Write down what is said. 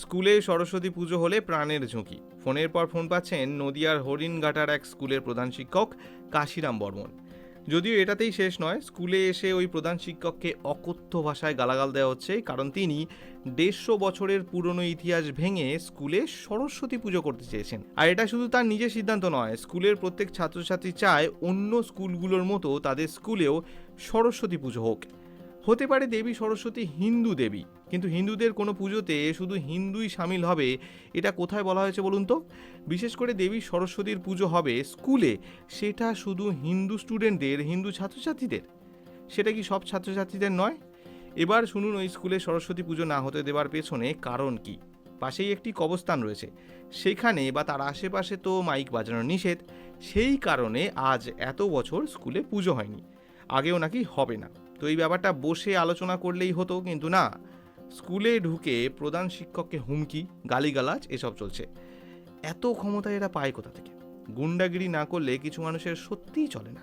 স্কুলে সরস্বতী পুজো হলে প্রাণের ঝুঁকি। ফোনের পর ফোন পাচ্ছেন নদিয়ার হরিণঘাটার এক স্কুলের প্রধান শিক্ষক কাশিরাম বর্মন। যদিও এটাতেই শেষ নয়, স্কুলে এসে ওই প্রধান শিক্ষককে অকথ্য ভাষায় গালাগাল দেওয়া হচ্ছে, কারণ তিনি 150 বছরের পুরনো ইতিহাস ভেঙে স্কুলে সরস্বতী পুজো করতে চেয়েছেন। আর এটা শুধু তার নিজের সিদ্ধান্ত নয়, স্কুলের প্রত্যেক ছাত্রছাত্রী চায় অন্য স্কুলগুলোর মতো তাদের স্কুলেও সরস্বতী পুজো হোক। হতে পারে দেবী সরস্বতী হিন্দু দেবী, কিন্তু হিন্দুদের কোনো পুজোতে শুধু হিন্দুই সামিল হবে, এটা কোথায় বলা হয়েছে বলুন তো? বিশেষ করে দেবী সরস্বতীর পুজো হবে স্কুলে, সেটা শুধু হিন্দু স্টুডেন্টদের, হিন্দু ছাত্রছাত্রীদের। সেটা কি সব ছাত্রছাত্রীদের নয়? এবার শুনুন ওই স্কুলে সরস্বতী পুজো না হতে দেওয়ার পেছনে কারণ কি। পাশেই একটি কবরস্থান রয়েছে, সেখানে বা তার আশেপাশে তো মাইক বাজানো নিষেধ। সেই কারণে আজ এত বছর স্কুলে পুজো হয়নি, আগেও নাকি হবে না। তো এই ব্যাপারটা বসে আলোচনা করলেই হতো, কিন্তু না, স্কুলে ঢুকে প্রধান শিক্ষককে হুমকি, গালিগালাজ এসব চলছে। এত ক্ষমতা এরা পায় কোথা থেকে? গুন্ডাগিরি না করলে কিছু মানুষের সত্যিই চলে না।